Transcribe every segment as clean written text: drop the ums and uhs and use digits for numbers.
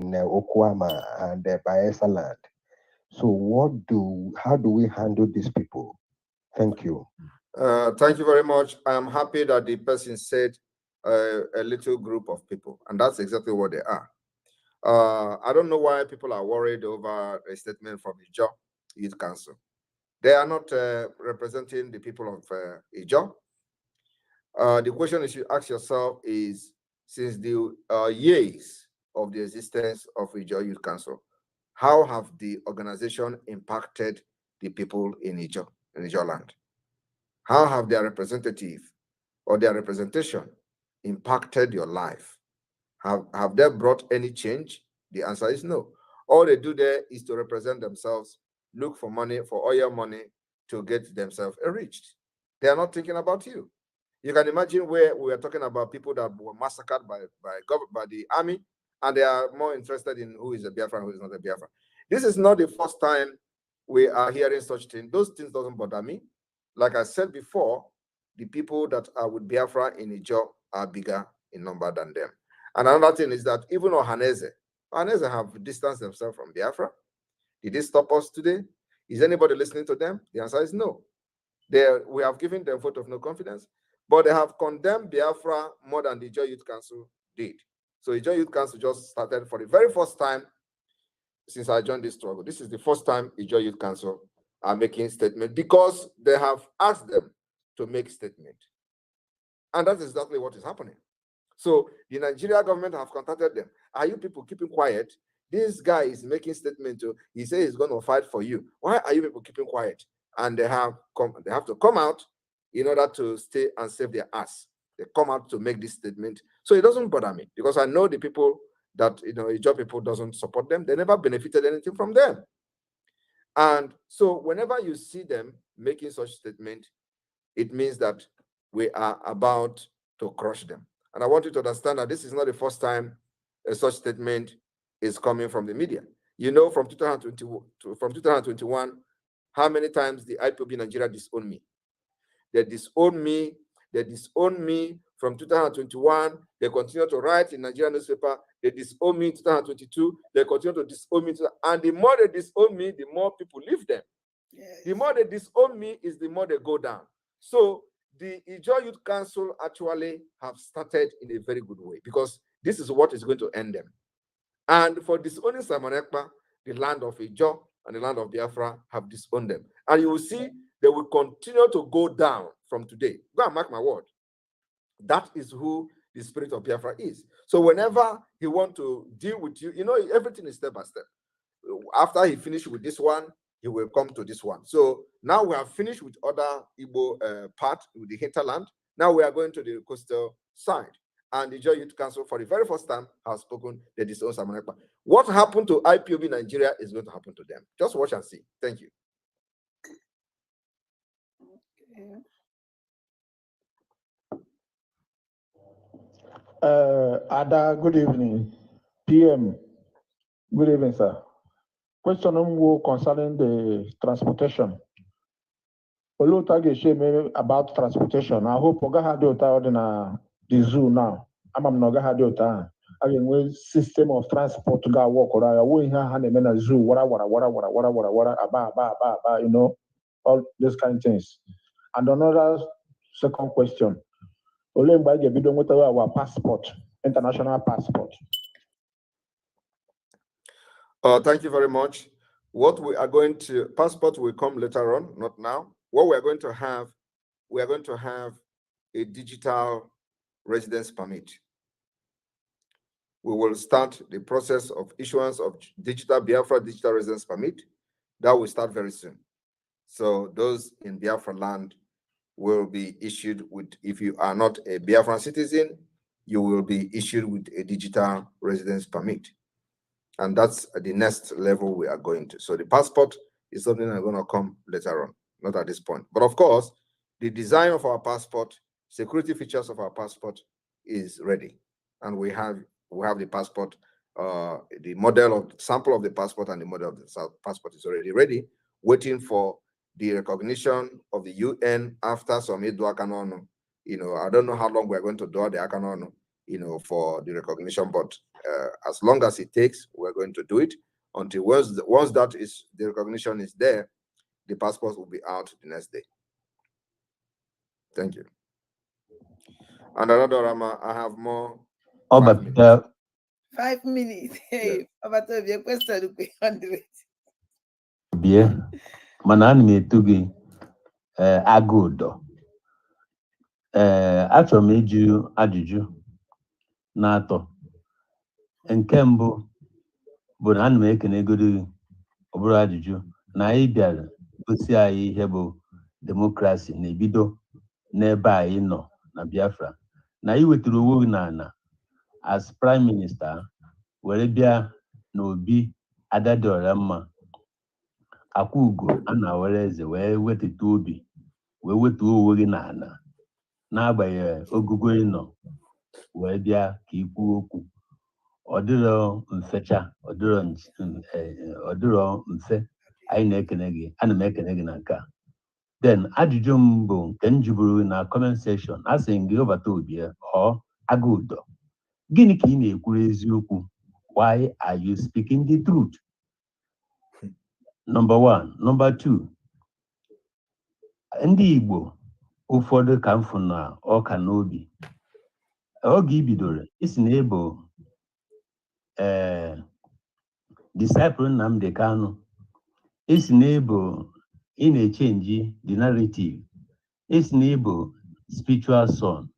Okwama and Bayelsa land. So how do we handle these people? Thank you. Thank you very much. I am happy that the person said a little group of people, and that's exactly what they are. I don't know why people are worried over a statement from Ijaw Youth Council. They are not representing the people of Ijaw. The question you should ask yourself is, since the years of the existence of Ijaw Youth Council, how have the organization impacted the people in Ijaw land? How have their representative or their representation impacted your life? Have they brought any change? The answer is no. All they do there is to represent themselves, look for money, for oil money to get themselves enriched. They are not thinking about you. You can imagine where we are talking about people that were massacred by the army, and they are more interested in who is a Biafran, who is not a Biafran. This is not the first time we are hearing such things. Those things doesn't bother me. Like I said before, the people that are with Biafra in Ijaw are bigger in number than them. And another thing is that even Ohanese have distanced themselves from Biafra. Did they stop us today? Is anybody listening to them? The answer is no. We have given them a vote of no confidence, but they have condemned Biafra more than the Ijaw Youth Council did. So the Ijaw Youth Council just started for the very first time since I joined this struggle. This is the first time Ijaw Youth Council are making statement because they have asked them to make statement. And that's exactly what is happening. So the Nigeria government have contacted them. Are you people keeping quiet? This guy is making statement to, he says he's going to fight for you. Why are you people keeping quiet? And they have to come out in order to stay and save their ass. They come out to make this statement. So it doesn't bother me because I know the people that, Ijaw people doesn't support them. They never benefited anything from them. And so whenever you see them making such statement, it means that we are about to crush them. And I want you to understand that this is not the first time a such statement is coming from the media. From 2021, how many times the IPOB Nigeria disowned me? They disowned me. They disowned me from 2021. They continue to write in Nigerian newspaper. They disowned me in 2022. They continue to disown me. And the more they disown me, the more people leave them. Yes. The more they disown me is the more they go down. So the Ijaw Youth Council actually have started in a very good way because this is what is going to end them. And for disowning Simon Ekpa, the land of Ijaw and the land of Biafra have disowned them. And you will see they will continue to go down from today. Go and mark my word. That is who the spirit of Biafra is. So whenever he wants to deal with you, everything is step by step. After he finished with this one, he will come to this one. So now we have finished with other Igbo part, with the hinterland. Now we are going to the coastal side. And the Ijaw Youth Council, for the very first time, has spoken they disown Simon Ekpa. What happened to IPOB Nigeria is going to happen to them. Just watch and see. Thank you. Ada, good evening. PM, good evening, sir. Question concerning the transportation. About transportation. I hope Oga had the zoo now. I'm not had the system of transport to go walk around. I won't have a zoo, all those kind of things. And another second question. Our passport, international passport. Thank you very much. What we are going to, passport will come later on, not now. What we are going to have a digital residence permit. We will start the process of issuance of Biafra digital residence permit. That will start very soon. So those in Biafra land will be issued with, if you are not a Biafran citizen, you will be issued with a digital residence permit. And that's the next level we are going to. So the passport is something that's going to come later on, not at this point. But of course, the design of our passport, security features of our passport is ready. And we have the passport, the model of sample of the passport and the model of the passport is already ready, waiting for the recognition of the UN after some Edo Akanono. I don't know how long we're going to do the Akanono. for the recognition. But as long as it takes, we're going to do it until once the recognition is there, the passports will be out the next day. Thank you. And another Rama, I have more. Oh, 5 but minutes. 5 minutes. Hey, about your question, 100. bie mana ana m etu gị agụ ụdọ achọrọ m ịjụ ajụjụ na-atọ. Nke mbụ bụ na ana m ekenegodo gị, ọ bụrụ ajụjụ, na anyị bịara gosi anyị ihe bụ demokrasi na-ebido n'ebe anyị nọ na Biafra, na ị wetara onwe gị n'ala as prime minista were bịa n'obi Adadịọra mma akwa ugo a na-awere eze wee wetata obi wee wetuo onwe gị n'ala n'agbanyeghị ogugo ị nọ wee bịa ka i kwuo okwu. Ọ dịrọ mfecha, ọ dịrọ mfe. Anyị na-ekene gị, ana m ekene gị na nke a. Then ajụjụ m bụ nke m jiburu na comment section, a sị m gị ọbata obi ọ agụ ụdọ, gịnị ka ị na-ekwuru eziokwu? Why are you speaking the truth? Number one. Number two, ndị Igbo ụfọdụ ka m fụ na ọka n'obi oge i bidoro isi na ebo disciple Nnamdi Kanu, isi na ebo ị na-echenji the narrative, isi na ebo spiritual son,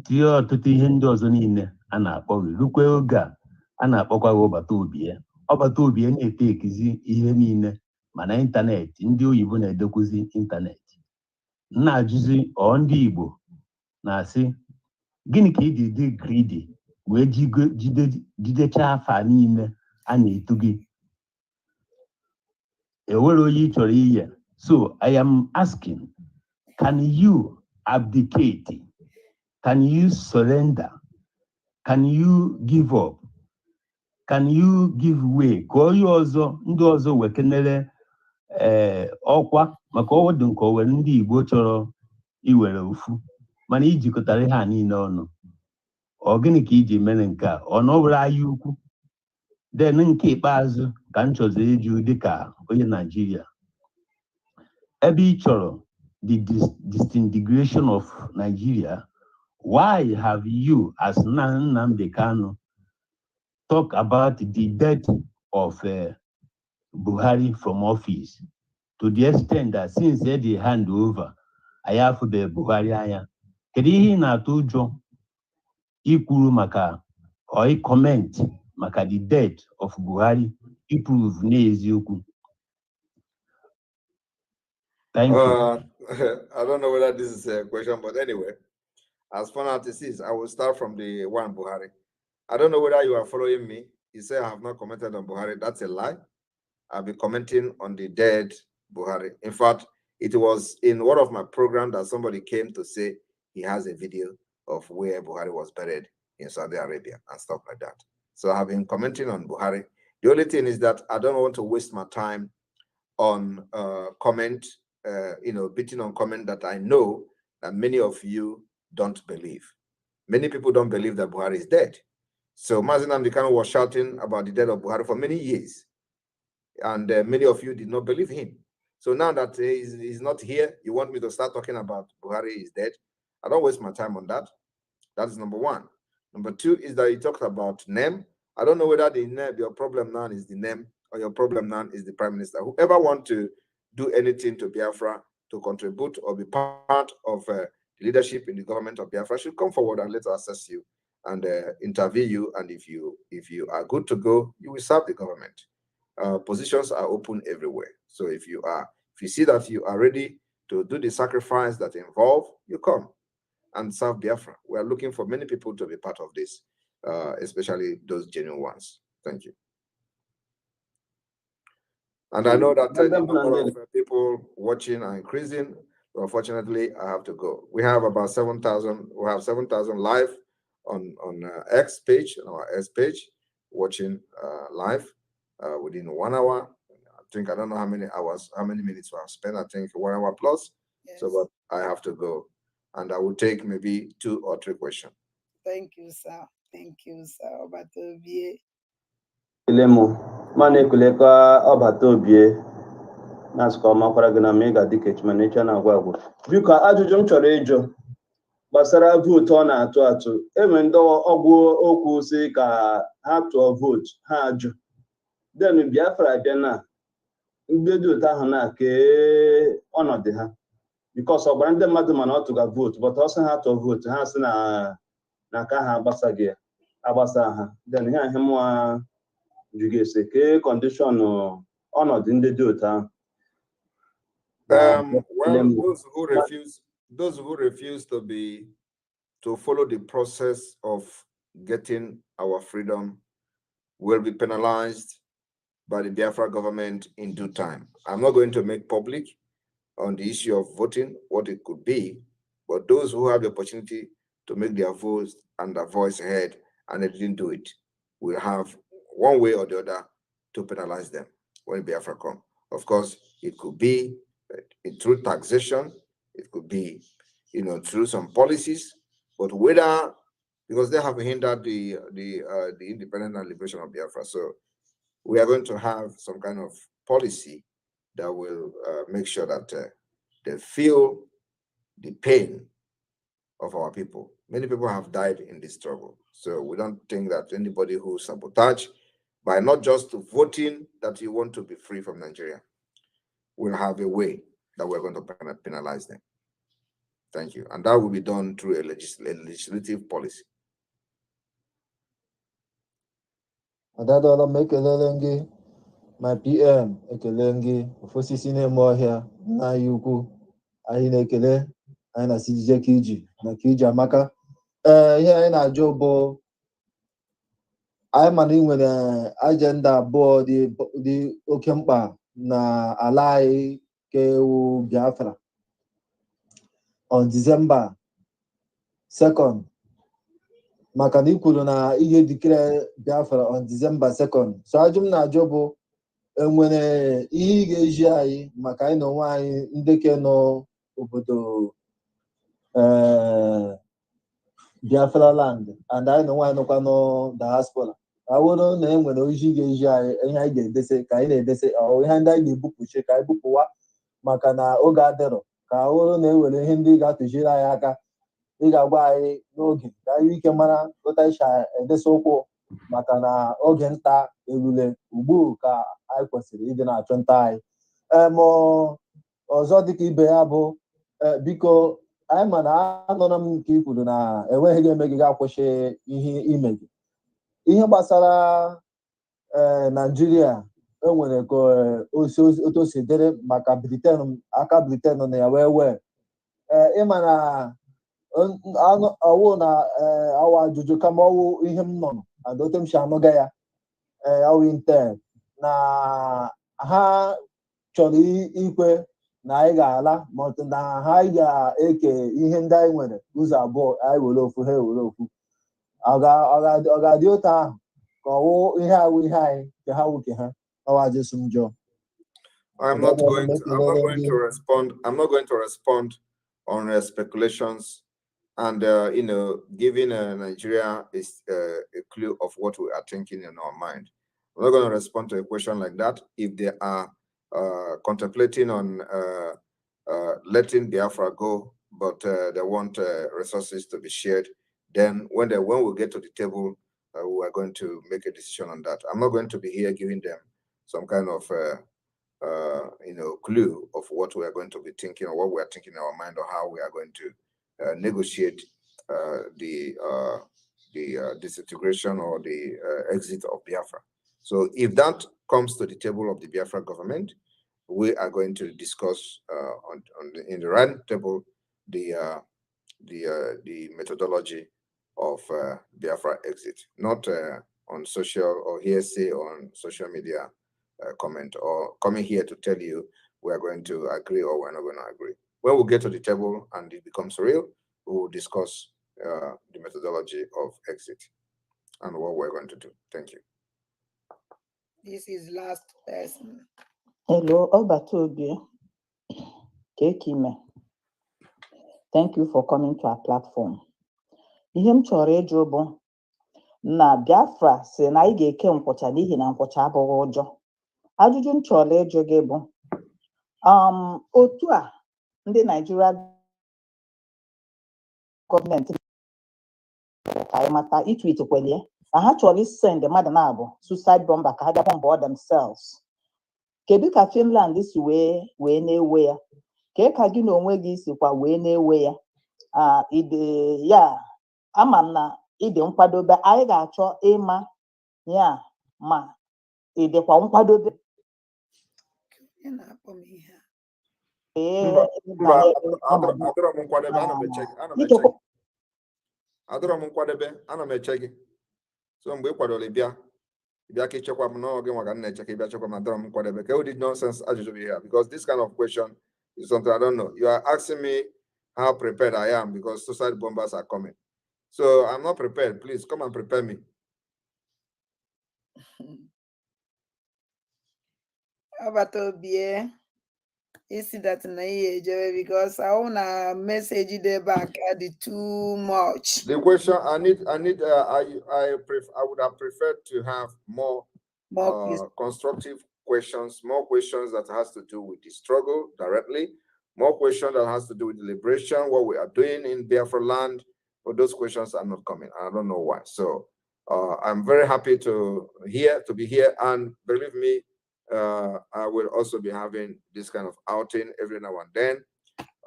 tie ọtụtụ ihe ndị ọzọ niile a na-akpọ gị, rukwe oge a na-akpọkwa gị ọbata obi ya. Ọbata obi ya na-ete ekizi ihe niile mana ịntanetị, ndị oyibo na-edekwuzi ịntanetị. Na-ajụzi ndị Igbo na-asị gịnị ka ị dị gridi wee jidechaa afa niile a na-etu gị, ewere onye ị chọrọ iye. So I am asking, can you abdicate? Can you surrender? Can you give up? Can you give way ka onye ọzọ, ndị ọzọ wekenere ọkwa, maka ọwụdụ nke o nwere ndị Igbo chọrọ iwere ofu mana ijikọtara ihe a niile ọnụ. Ọ gịnị ka iji mere nke a? Ọ na ọ bụrụ anyị ukwu? Then nke ikpeazụ ka m chọzọ ịjụ dịka onye Naijiria, ebe ị chọrọ the disintegration of Nigeria, why have you as Nnamdi Kanu talk about the death of Buhari from office to the extent that since they hand over anyị afụbe Buhari anya? Kedu ihe ị na-atụ ụjọ ikwuru maka or comment maka the death of Buhari iprove n'eziokwu? Thank you. I don't know whether this is a question, but anyway, as far as this is, I will start from the one Buhari. I don't know whether you are following me. You say I have not commented on Buhari. That's a lie. I'll be commenting on the dead Buhari. In fact, it was in one of my programs that somebody came to say he has a video of where Buhari was buried in Saudi Arabia and stuff like that. So I've been commenting on Buhari. The only thing is that I don't want to waste my time on beating on comment that I know that many of you don't believe. Many people don't believe that Buhari is dead. So Mazi Nnamdi Kanu was shouting about the death of Buhari for many years. And many of you did not believe him. So now that he's not here, you want me to start talking about Buhari is dead? I don't waste my time on that. That is number one. Number two is that you talked about name. I don't know whether your problem now is the name or your problem now is the prime minister. Whoever wants to do anything to Biafra to contribute or be part of the leadership in the government of Biafra should come forward and let us assess you and interview you. And if you are good to go, you will serve the government. Positions are open everywhere. So if you see that you are ready to do the sacrifice that involve, you come and serve Biafra. We are looking for many people to be part of this, especially those genuine ones. Thank you. And I know that the number of people watching are increasing. But unfortunately, I have to go. We have about 7,000. We have 7,000 live on X page, on our X page, watching live within 1 hour. I don't know how many hours, how many minutes we have spent. I think 1 hour plus. Yes. So, but I have to go, and I will take maybe 2 or 3 questions. Thank you, sir. Thank you, sir. Obatobie. Ilemu, mana ekulekwa ọbata obie na-asụkọ makwara gị na ma ị ga-adị ka echimanecha na-agwa agwụ. Biko ajụjụ m chọrọ ịjụ gbasara vootu ọ na-atụ atụ. Enwe ndị ọgwụ okwu si ka ha tụọ vootu ha ajụ. Den Biafra bịa na ndị dị otu ahụ na-kee ọnọdụ ha. Bikos ọ gwara ndị mmadụ mana ọ tụga vootu, but ọ sị ha tụọ vootu ha sị na aka ha agbasa ha. Den ihe ahụ mụa jugese ke condition ọnọdụ ndị dị otu ahụ. Well, those who refuse to follow the process of getting our freedom will be penalized by the Biafra government in due time. I'm not going to make public on the issue of voting what it could be, but those who have the opportunity to make their votes and their voice heard and they didn't do it will have one way or the other to penalize them when Biafra come. Of course, it could be through taxation, it could be, through some policies, but whether, because they have hindered the independence and liberation of Biafra, so we are going to have some kind of policy that will make sure that they feel the pain of our people. Many people have died in this struggle, so we don't think that anybody who sabotage by not just voting that you want to be free from Nigeria will have a way that we're going to penalize them. Thank you. And that will be done through a legislative policy. Adadola m ekelele gị my PM ekele gị ofosisi na-eme ọhịa na anyị ukwu anyị na-ekele anyị na CJ Kiji na Kiji amaka. Ihe anyị na-ajụ bụ anyị mana ị nwere ajenda abụọ dị oke mkpa na ala anyị kewu Biafra on December 2nd, maka na ikwuru na ihe dikere Biafra on December 2nd. So ajụ m na-ajụ bụ enwere ihe ị ga-eji anyị maka anyị na onwe anyị ndeke nọ obodo Biafra land and anyị na onwe anyị nọkwa nọ diaspora. Awụrụ na enwere oji ga-eji anyị ihe anyị ga-edese ka anyị na-edese ihe ndị anyị ga-ebupụchi ka anyị bupụwa maka na oge adịrọ ka awụrụ na enwere ihe ndị ga-atụjiri anyị aka ị ga-agwa anyị n'oge ka anyị ike mara ụta isha edesa ụkwụ maka na oge nta erule ugbu ka anyị kwesịrị ịdị na-achụ nta anyị. Ọzọ dịka ibe ya bụ biko anyị ma na anụrụ m nke i kwuru na enweghị ga-eme gị ga-akwụsị ihe ime gị. Ihe gbasara Naijiria enwere ka otu o si dịrị maka Britain, aka Britain na ya wee ịma na ọwụ na awa ajụjụ kama ọwụ ihe m nọ adote m si anụga ya ọwụ intel na ha chọrọ ikwe na anyị ga-ala ma na ha ga-eke ihe ndị anyị nwere ụzọ abụọ anyị were ofu ha ewere ofu. Ọ ga-adị otu ahụ ka ọwụ ihe awụ ihe anyị ke ha wuke ha ọwa Jesu njọ. I'm not going to respond on speculations and giving Nigeria is a clue of what we are thinking in our mind. I'm not going to respond to a question like that. If they are contemplating on letting Biafra go, but they want resources to be shared, then when we get to the table, we are going to make a decision on that. I'm not going to be here giving them some kind of clue of what we are going to be thinking or what we are thinking in our mind or how we are going to negotiate the disintegration or the exit of Biafra. So if that comes to the table of the Biafra government, we are going to discuss in the round table the methodology of Biafra exit, not on social or hearsay on social media comment or coming here to tell you we are going to agree or we're not going to agree. When we get to the table and it becomes real, we will discuss the methodology of exit and what we're going to do. Thank you. This is last person. Hello, Obatobie. Kekime. Thank you for coming to our platform. ihe m chọrọ ịjụ bụ na Biafra si na anyị ga-eke nkwụcha n'ihi na nkwụcha abụghị ụjọ. Ajụjụ m chọrọ ịjụ gị bụ otu a ndị Naijiria gọọmenti ka anyị mata itwit kwelie na ha chọrọ isend mmadụ na-abụ suicide bomber ka ha bịa bọmbọ themselves. Kedu ka Finland si wee na-ewe ya? Kee ka gị na onwe gị sikwa wee na-ewe ya? Ya ama m na ịdị nkwadobe, anyị ga-achọ ịma ya ma ịdịkwa nkwadobe. Adọrọ m nkwadebe, ana m eche gị. So mgbe ị kwadoro bịa ka ịchekwa m n'oge maka na-eche ka ị bịa chekwa m, adọrọ m nkwadebe. Ka ụdị nonsense ajụjụ bụ here, because this kind of question is something I don't know. You are asking me how prepared I am because suicide bombers are coming. So I'm not prepared. Please come and prepare me. How about Obie? You see that in a because I want a message there back at the too much. The question I would have preferred to have more constructive questions, more questions that has to do with the struggle directly, more questions that has to do with the liberation, what we are doing in Biafra land. But those questions are not coming. I don't know why. So I'm very happy to be here, and believe me, I will also be having this kind of outing every now and then.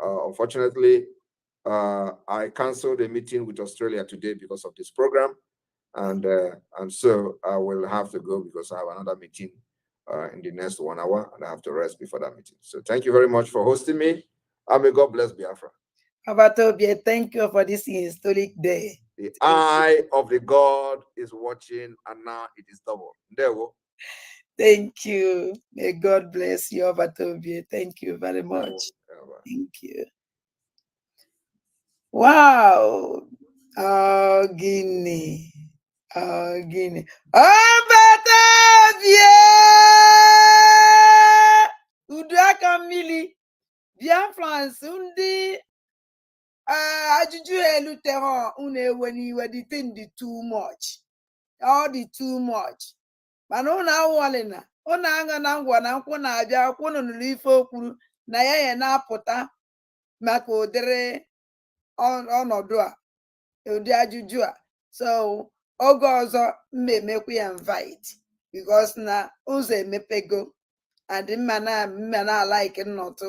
Unfortunately, I canceled a meeting with Australia today because of this program, and so I will have to go because I have another meeting in the next 1 hour, and I have to rest before that meeting. So thank you very much for hosting me, and may God bless Biafra. Abatobie, thank you for this historic day. The eye of the God is watching, and now it is double. There we go. Thank you. May God bless you, Abatobie. Thank you very much. Thank you. Wow. Oh, Guinea. Oh, Guinea. Abatobie! Uduaka mili. Bien France, undi. Ajụjụ eluteho uneweniwe the thing the too much. All the too much. Mana ụnụ awụọlịna, ụnụ aṅa na ngwa na nkwụ na-abịa akwụ ụnụ nụrụ ife okwuru na ya na-apụta maka ụdịrị ọnọdụ a, ụdị ajụjụ a. So oge ọzọ mmemekwa ya invite because na ụzọ emepego and mma na like nnọtụ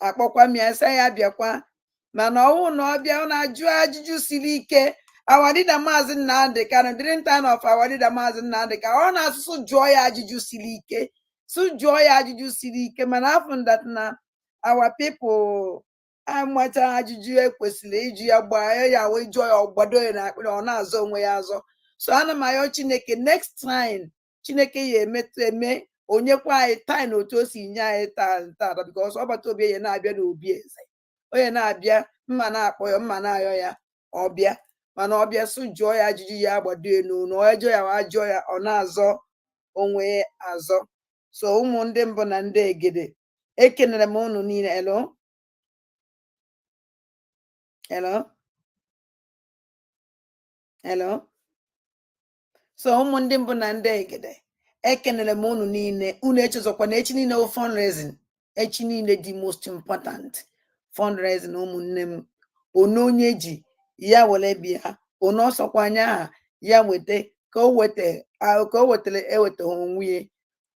akpọkwa m ya sị ya bịakwa. Mana ọwụ na ọbịa na-ajụ ajụjụ siri ike. Our leader Maazị Nnamdi Kanu, during time of our leader Maazị Nnamdi Kanu, ọ na-asụsụ jụọ ya ajụjụ siri ike. Jụọ ya ajụjụ siri ike, mana afọ that na our people amacha ajụjụ ekwesịrị iji ya gbaa ya wee jụọ ya ọgbado ya na akpịrị ọ na-azọ onwe ya azọ. So ana m ayọ Chineke next time Chineke ya eme onyekwa anyị time otu o si nye anyị taa because Ọbataobie ya na-abịa n'obi eze. Onye na-abịa mma na-akpọ ya mma na-ayọ ya ọbịa. Mana ọbịa sụ jụọ ya ajụjụ ya agbado elu na ọjọọ ya ajụọ ya ọ na-azọ onwe azọ. So ụmụ ndị mbụ na ndị egede ekenere m unu niile. Hello. So ụmụ ndị mbụ na ndị egede ekenere m unu niile. Unu echezọkwa na echi niile o fundraising. Echi niile the most important fundraising ụmụnne m. Onye ji ya were bịa onye ọsọkwa anya ha ya weta ka o wetara eweta onwe.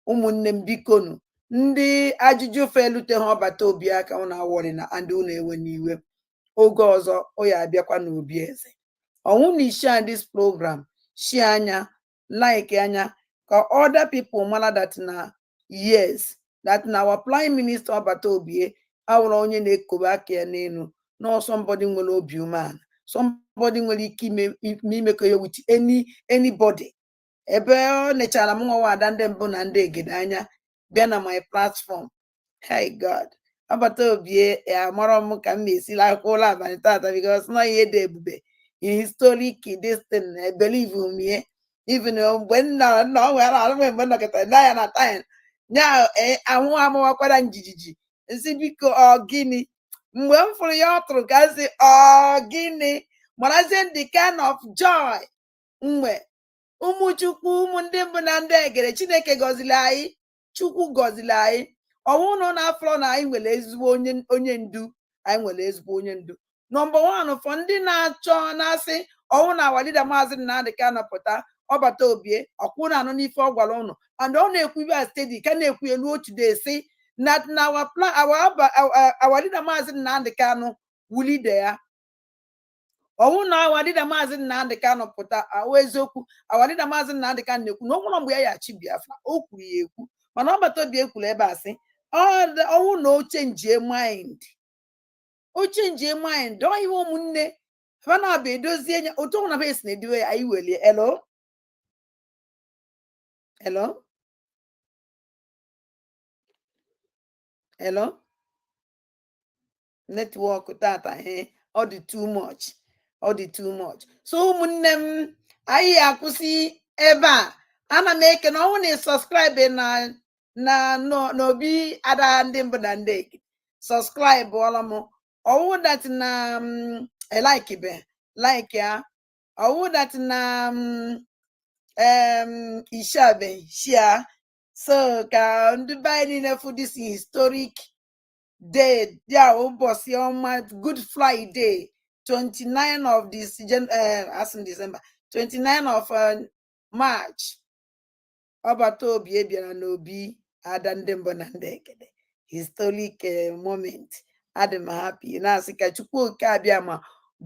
Ụmụnne m bikonu ndị ajụjụ felute ha Ọbataobie aka ụnụ awọrị na ndị ụnụ ewe n'iwe. Oge ọzọ o ya abịakwa n'obi eze. Ọnwụ na share this program, share anya, like anya ka other people mara that na yes that na our prime minister Ọbataobie awụrụ onye na-ekobe aka ya n'elu. No, somebody nwere obi umeala. Somebody nwere ike imekọ ya with anybody. Ebe ọ nechara m nwa ada ndị mbụ na ndị egede anya bịa na my platform. Hey God, Ọbataobie amara m ka m esi lakwa ụlọ abalị tata because na ihe dị ebube historic this thing believe me even mgbe nna ọ nwere arụmgbe mgbe nọkọtara na ya na time nya anwụ amụwakwara njijiji nsi biko ọ gịnị. Mgbe m fụrụ ya ọ tụrụ ka sị ọ gịnị marazie the kind of joy mgbe ụmụ Chukwu ụmụ ndị mbụ na ndị egere Chineke gọziri anyị Chukwu gọziri anyị ọwụ na n'afọ na anyị nwere ezigbo onye ndu anyị nwere ezigbo onye ndu nọmba 1 fọ ndị na-achọ na-asị ọwụ na walida Maazị Nnamdi Kanu pụta ọbata obie ọkwụ na anụ n'ife ọ gwara ụnụ and ọ na-ekwu ibe steady ka na-ekwu elu otu day si na our plan our leader Maazị Nnamdi Kanu wulide ya ọwụ na awadida Maazị Nnamdi Kanu pụta awụ eziokwu awadida Maazị Nnamdi Kanu na-ekwu na ọ nwụrụ mgbe ya yachi Biafra o kwuru ya ekwu mana ọbata obi ekwuru ebe a sị ọwụ na oche njie mind ọ ihe ụmụnne ha na-abịa edozie anya otu ọnwụ na ba esi na-ediwe ya anyị welie hello netwọk tata ọ dị too much so ụmụnne m anyị akwụsị ebe a ana m eke na ọnwụ na sọskraịbụ n'obi ada ndị mbụ na ndị eke sọskraịbụ ọla m ọwụ dat na like ya ọwụ dat na ishabe shia so ka ndị be anyị niile fụ this historic day there ụbọchị ọma Good Friday 29 of December 29 of March ọbata obi bịara n'obi ada ndị mbụ na ndị ekede historic moment adị m happy na-asị ka Chukwu oke abịa ma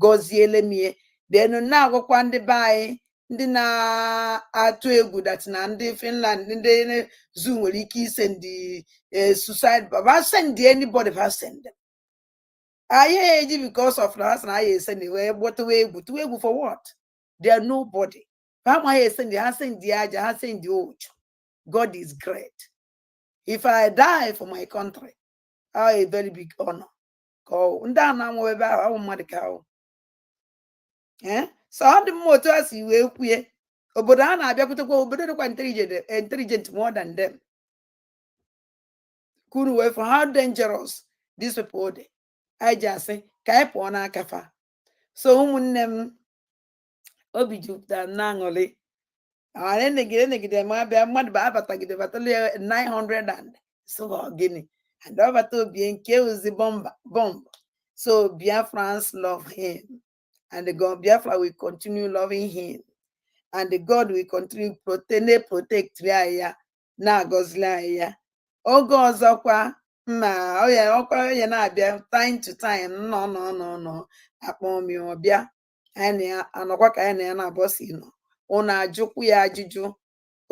gọziele mie denu na-agwakwa ndị be anyị ndị na-atụ egwu dat na ndị Finland ndị zoo nwere ike ise ndị suicide bomb send anybody send them anyị eji because of na na anyị esend wee gbọtụwa egwu for what they are nobody ha amaghị esend ha send aja ha send oju God is great. If I die for my country a very big honor ka ndị a na-anwụ ebe ahụ mmadụ ka ahụ so ọ dị mma otu a si wee kwue obodo a na-abịakwutekwa obodo dịkwa intelligent more than them kunu wee for how dangerous these people dị anyị ji asị ka anyị pụọ n'aka fa so ụmụnne m obi jupụtara na aṅụrị negide ma abịa mmadụ bụ abatagide batali 900 and so gịnị and ọbata obie nke ozi bomb so Biafrans love him and the God Biafra will continue loving him and the God will continue protect ya na-agọzili anyị ya oge ọzọkwa ma ọkwa na-abịa time to time nọ akpọmi ọbịa anyị anọkwa ka anyị na ya na-abọsi nọ unu ajụkwu ya ajụjụ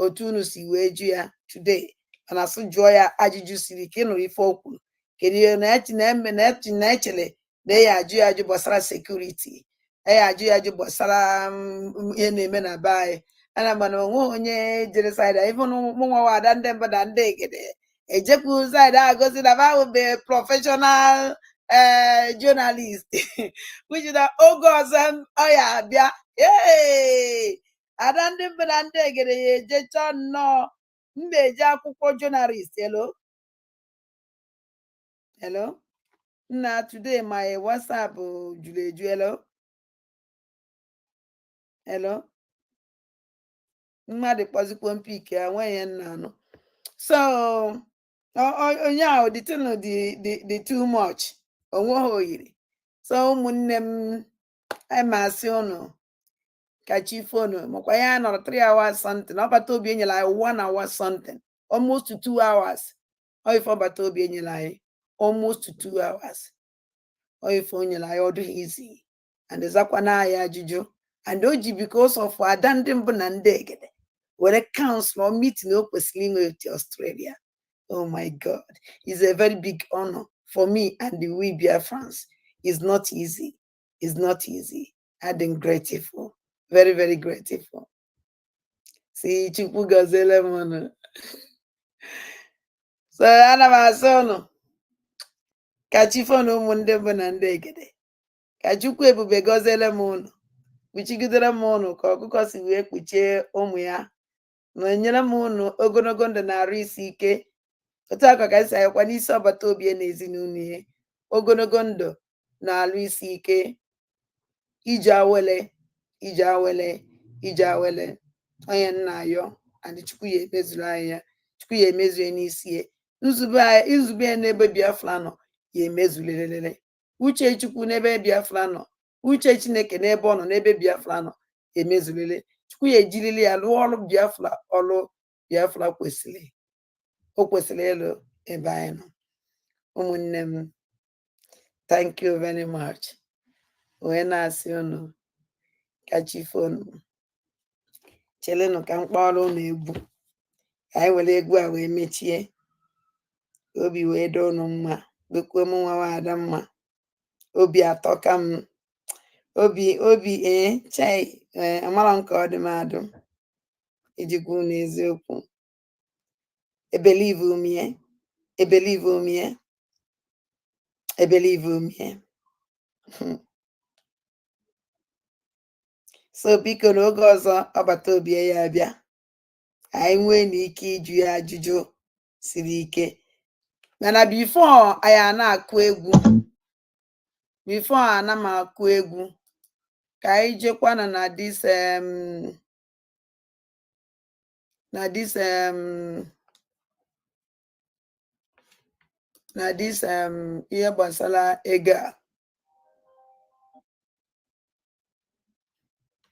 otu unu si wee jụ ya today mana asụ jụọ ya ajụjụ siri ike ịnụrụ ife okwu kedu ihe na-echere na ya ajụ ya ajụ gbasara sekuriti ya ajụ ya ajụ gbasara ihe na-eme na be anyị ana mana onwe onye jere saịda ife mụnwa ada ndị mbụ na ndị egede ejekwu saịda agozi na be professional journalist which na oge ọzọ ọ ya abịa ada ndị mbụ na ndị egede ya ejecha nnọọ mba eje akwụkwọ journalist hello nna today my WhatsApp juru eju hello mmadụ kpọzikwo mpik ya nweghị nna anụ so onye ahụ dịtụnụ dị too much onweghị oyiri so ụmụnne m anyị ma asị ụnụ kachi fonu makwa ya nọrọ 3 hours something ọbata obi enyela anyị 1 hour something almost 2 hours oife ọbata obi enyela anyị almost 2 hours oife onyela anyị ọdụghị izi and zakwana anyị ajụjụ and o ji because of ada ndị mbụ na ndị egede were council or meeting o kwesịrị inwe with Australia. Oh my God, it's a very big honor for me and the we Biafrans. It's not easy. It's not easy. I'm grateful, very, very grateful. See, Chukwu gọziele m unu. So ana m asị unu ka chi fonu ụmụ ndị mbụ na ndị egede ka Chukwu ebube gọziele m unu kpuchigidere m unu ka ọkụkọ si wee kpuchie ụmụ ya na enyere m unu ogologo ndụ na-arụ isi ike otu aka ka esi anyakwa n'isi ọbata obi na ezinụlọ ihe ogologo ndụ na-arụ isi ike ije awele onye nna ayọ and Chukwu ya emezuru anyị ya, Chukwu ya emezu n'isi nzube n'ebe Biafra nọ ya emezulelele, uche Chukwu n'ebe Biafra nọ, uche Chineke n'ebe ọ nọ n'ebe Biafra nọ ya emezulele. Chukwu ya ejirili ya lụọ ọrụ Biafra, ọrụ Biafra o kwesịrị ịlụ ebe anyị nọ. Ụmụnne m, thank you very much. Wee na-asị unu kachifonu, chelenụ ka mkpọrọ unu egwu, ka anyị were egwu a wee mechie, obi wee doo unu mma, bekwuo m nwa ada mma, obi atọ ka m, obi chai amara nke ọ dị m adụ iji gwa unu eziokwu. Ebelieve umie. So biko n'oge ọzọ ọbata obi ya abịa, anyị nwee n'ike ịjụ ya ajụjụ siri ike. Mana before anyị na-akụ egwu, before ana m akụ egwu, ka anyị jekwana na this ihe gbasara ego a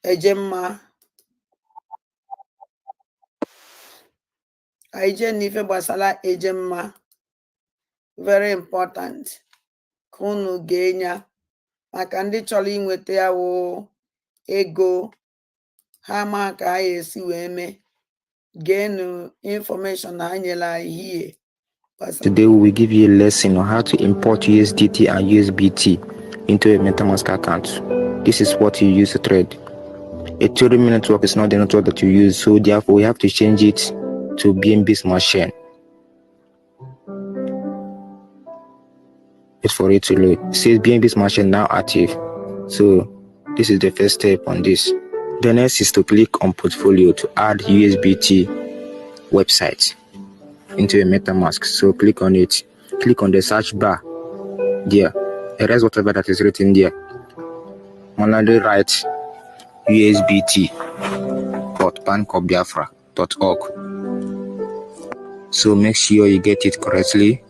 ejemma, anyị jee n'ife gbasara ejemma, very important ka unu ga-enya maka ndị chọrọ inweta ya wụ ego ha ma ka ha esi wee mee. Gain information ha nyere anyị here. Today we will give you a lesson on how to import USDT and USBT into a MetaMask account. This is what you use to trade. A Ethereum network is not the network that you use, so therefore we have to change it to BNB Smart Chain. It's for it to load. It says BNB Smart Chain now active. So this is the first step on this. The next is to click on portfolio to add USBT website into a MetaMask. So click on it. Click on the search bar there. Erase whatever that is written there. Manually write usbt.bankofbiafra.org. So make sure you get it correctly.